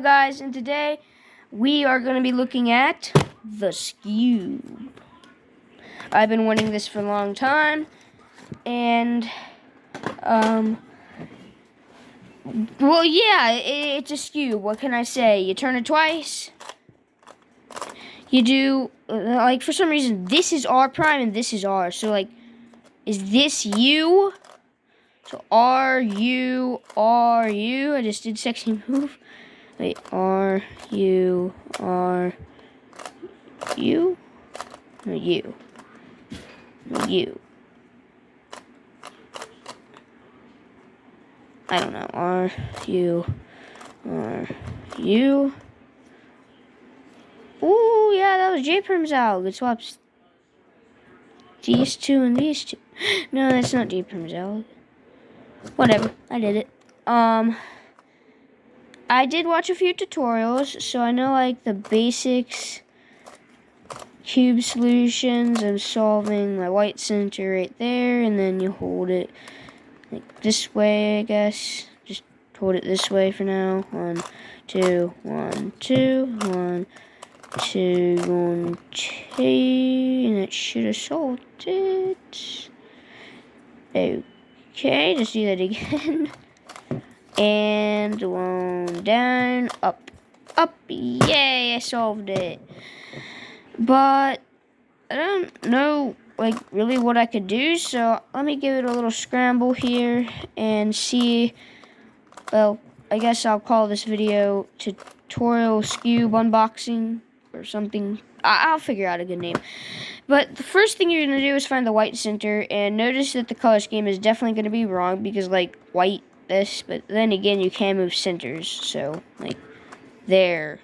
Guys, and today we are going to be looking at the skube. I've been wanting this for a long time, and well, yeah, it's a skube. What can I say? You turn it twice. You do, like, for some reason, this is R prime and this is R. So, like, is this U? So, R, U, R, U. I just did sexy move. Wait, R, U, R, U? No, U. No, U. I don't know. R, U, R, U. Ooh, yeah, that was J-Prim's out. Good swaps. These two and these two. No, that's not J-Prim's out. Whatever, I did it. I did watch a few tutorials, so I know, like, the basics, cube solutions of solving my white center right there, and then you hold it, like, this way, I guess. Just hold it this way for now. 1, 2, 1, 2, 1, 2, 1, 2, and it should have solved it. Okay, just do that again. And 1 down, up, up, yay, I solved it. But I don't know, like, really what I could do, so let me give it a little scramble here and see. Well, I guess I'll call this video tutorial skube unboxing or something. I'll figure out a good name. But the first thing you're going to do is find the white center, and notice that the color scheme is definitely going to be wrong because, like, white this, but then again, you can move centers, so, like, there.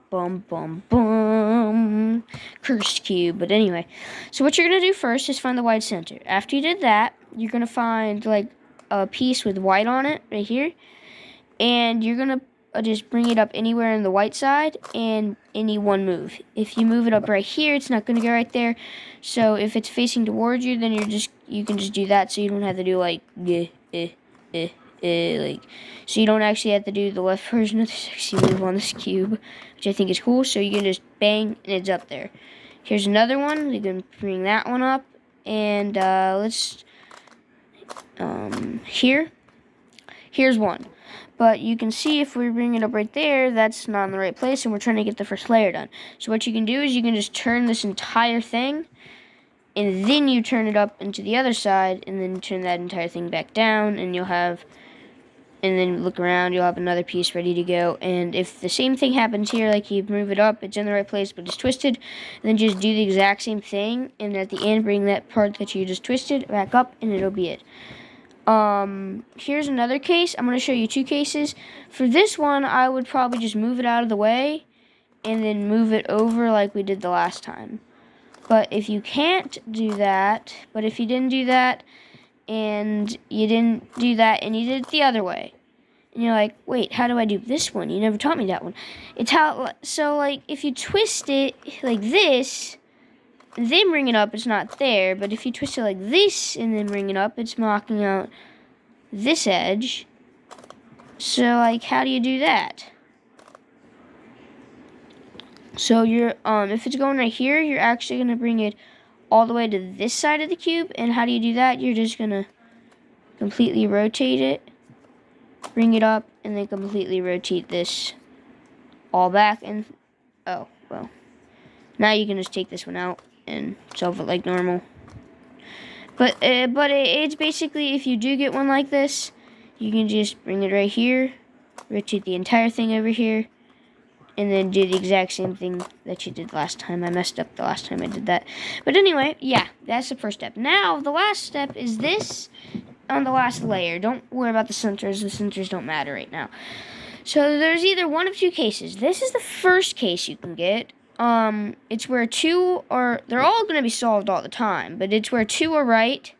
Bum, bum, bum. Cursed cube. But anyway, so what you're going to do first is find the white center. After you did that, you're going to find, like, a piece with white on it, right here, and you're going to just bring it up anywhere in the white side and any one move. If you move it up right here, it's not going to go right there. So if it's facing towards you, then you can just do that, so you don't have to do, like, like, so you don't actually have to do the left version of the sexy move on this cube, which I think is cool. So you can just bang and it's up there. Here's another one. You can bring that one up, and let's here's one. But you can see if we bring it up right there, that's not in the right place, and we're trying to get the first layer done. So what you can do is you can just turn this entire thing, and then you turn it up into the other side, and then turn that entire thing back down, and you'll have, and then look around, you'll have another piece ready to go. And if the same thing happens here, like you move it up, it's in the right place, but it's twisted, then just do the exact same thing, and at the end, bring that part that you just twisted back up, and it'll be it. Here's another case. I'm going to show you two cases. For this one, I would probably just move it out of the way, and then move it over like we did the last time. But if you can't do that, but if you didn't do that, and you didn't do that, and you did it the other way, and you're like, wait, how do I do this one? You never taught me that one. It's how, so, like, if you twist it like this, and then bring it up, it's not there, but if you twist it like this, and then bring it up, it's knocking out this edge. So, like, how do you do that? So you're, if it's going right here, you're actually going to bring it all the way to this side of the cube. And how do you do that? You're just going to completely rotate it, bring it up, and then completely rotate this all back. And, oh, well, now you can just take this one out and solve it like normal. But it's basically, if you do get one like this, you can just bring it right here, rotate the entire thing over here, and then do the exact same thing that you did last time. I messed up the last time I did that. But anyway, yeah, that's the first step. Now, the last step is this on the last layer. Don't worry about the centers. The centers don't matter right now. So there's either one of two cases. This is the first case you can get. It's where two are, they're all going to be solved all the time, but it's where two are right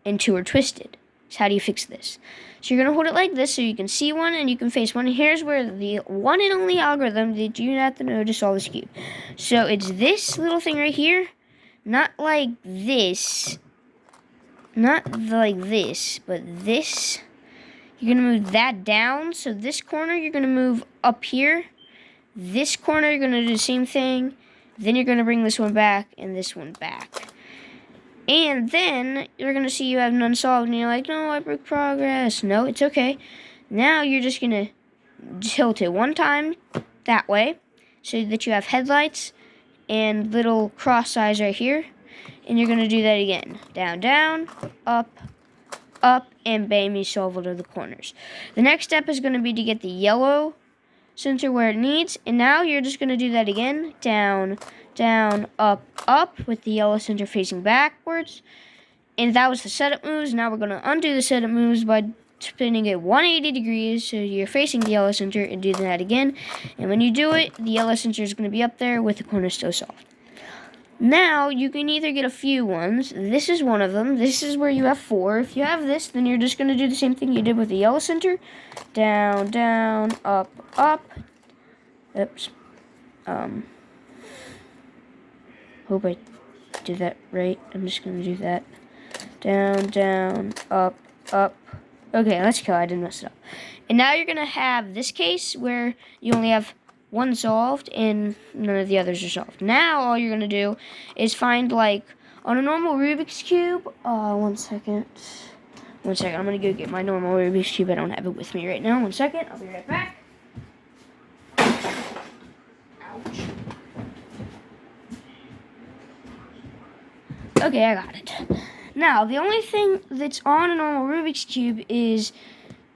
and two are twisted. So how do you fix this? So you're going to hold it like this so you can see one and you can face one. Here's where the one and only algorithm that you have to know to solve this cube. So it's this little thing right here, not like this, not like this, but this. You're going to move that down. So this corner, you're going to move up here. This corner, you're going to do the same thing. Then you're going to bring this one back and this one back. And then you're going to see you have none solved. And you're like, no, I broke progress. No, it's okay. Now you're just going to tilt it one time that way so that you have headlights and little cross eyes right here. And you're going to do that again. Down, down, up, up, and bam, you solve all of the corners. The next step is going to be to get the yellow center where it needs. And now you're just going to do that again. Down, down, up, up, with the yellow center facing backwards. And that was the setup moves. Now we're going to undo the setup moves by spinning it 180 degrees so you're facing the yellow center, and do that again. And when you do it, the yellow center is going to be up there with the corner still solved. Now you can either get a few ones. This is one of them. This is where you have 4. If you have this, then you're just going to do the same thing you did with the yellow center. Down, down, up, up. Oops. Hope I did that right. I'm just going to do that. Down, down, up, up. Okay, let's go. I didn't mess it up. And now you're going to have this case where you only have one solved and none of the others are solved. Now all you're going to do is find, like, on a normal Rubik's Cube. One second. I'm going to go get my normal Rubik's Cube. I don't have it with me right now. 1 second. I'll be right back. Ouch. Okay, I got it. Now, the only thing that's on a normal Rubik's Cube is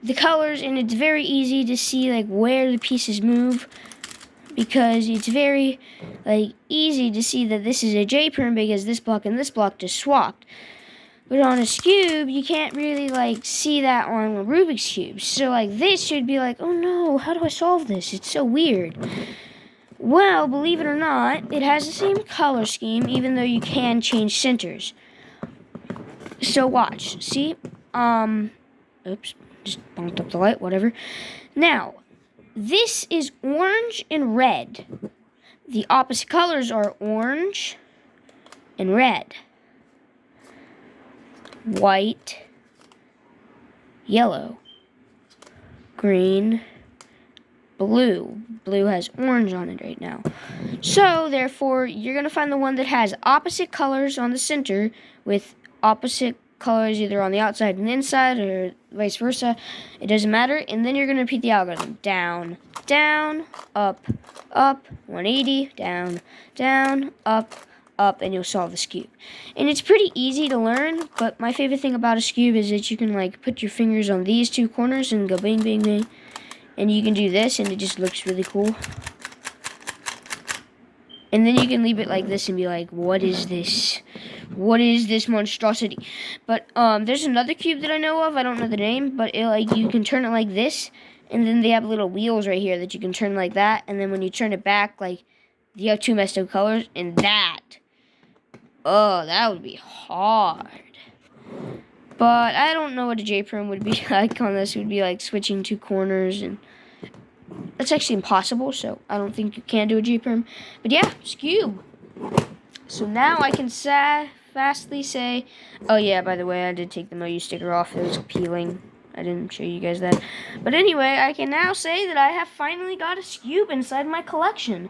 the colors, and it's very easy to see, like, where the pieces move, because it's very, like, easy to see that this is a J-perm because this block and this block just swapped. But on a Skube, you can't really, like, see that on a Rubik's Cube. So, like, this should be like, oh no, how do I solve this? It's so weird. Well, believe it or not, it has the same color scheme, even though you can change centers. So watch, see? Oops, just bumped up the light, whatever. Now, this is orange and red. The opposite colors are orange and red. White, yellow, green, blue. Blue has orange on it right now. So, therefore, you're going to find the one that has opposite colors on the center with opposite colors either on the outside and inside or vice versa. It doesn't matter. And then you're going to repeat the algorithm. Down, down, up, up, 180, down, down, up, up, and you'll solve the Skube. And it's pretty easy to learn, but my favorite thing about a Skube is that you can, like, put your fingers on these two corners and go bang, bang, bang. And you can do this, and it just looks really cool. And then you can leave it like this and be like, what is this? What is this monstrosity? But there's another cube that I know of. I don't know the name, but you can turn it like this, and then they have little wheels right here that you can turn like that. And then when you turn it back, like, you have two messed up colors, and that, oh, that would be hard. But I don't know what a J-perm would be like on this. It would be like switching two corners, and that's actually impossible, so I don't think you can do a J-perm. But yeah, Skube. So now I can fastly say, oh yeah, by the way, I did take the MoU sticker off. It was peeling. I didn't show you guys that. But anyway, I can now say that I have finally got a Skube inside my collection.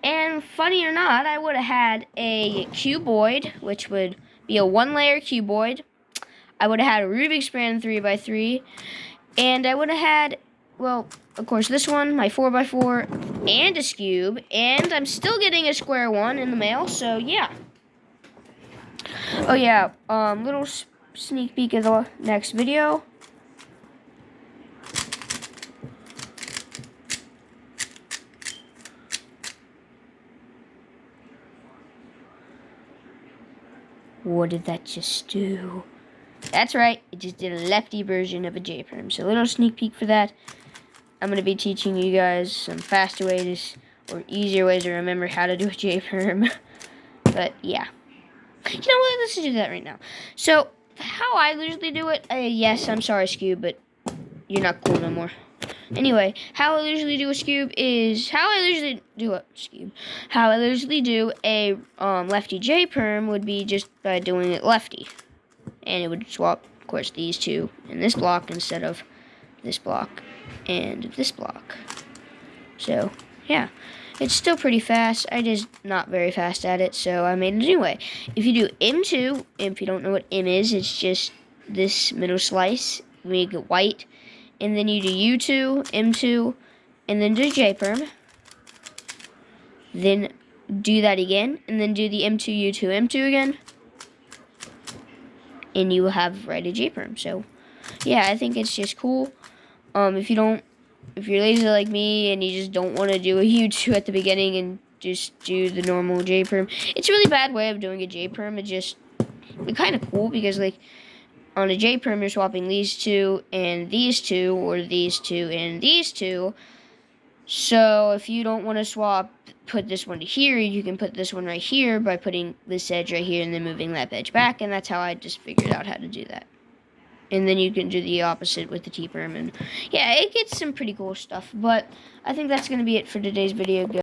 And funny or not, I would have had a cuboid, which would be a one-layer cuboid. I would have had a Rubik's brand 3x3, and I would have had, well, of course, this one, my 4x4, and a Skube, and I'm still getting a square one in the mail, so yeah. Oh yeah, little sneak peek of the next video. What did that just do? That's right, it just did a lefty version of a J-perm. So a little sneak peek for that. I'm going to be teaching you guys some faster ways or easier ways to remember how to do a J-perm. But yeah. You know what, let's do that right now. So, how I usually do it, yes, I'm sorry, Skube, but you're not cool no more. Anyway, how I usually do a Skube is, how I usually do a lefty J-perm would be just by doing it lefty. And it would swap, of course, these two in this block instead of this block, and this block. So, yeah. It's still pretty fast. I just not very fast at it, so I made it anyway. If you do M2, if you don't know what M is, it's just this middle slice. Make it white. And then you do U2, M2, and then do JPerm. Then do that again, and then do the M2, U2, M2 again. And you will have right a JPerm. So, yeah, I think it's just cool. If you're lazy like me and you just don't want to do a U2 at the beginning and just do the normal JPerm, it's a really bad way of doing a JPerm. It's kind of cool because, like, on a JPerm, you're swapping these two and these two, or these two and these two. So if you don't want to put this one to here, you can put this one right here by putting this edge right here and then moving that edge back, and that's how I just figured out how to do that. And then you can do the opposite with the T-perm, and yeah, it gets some pretty cool stuff. But I think that's going to be it for today's video, guys.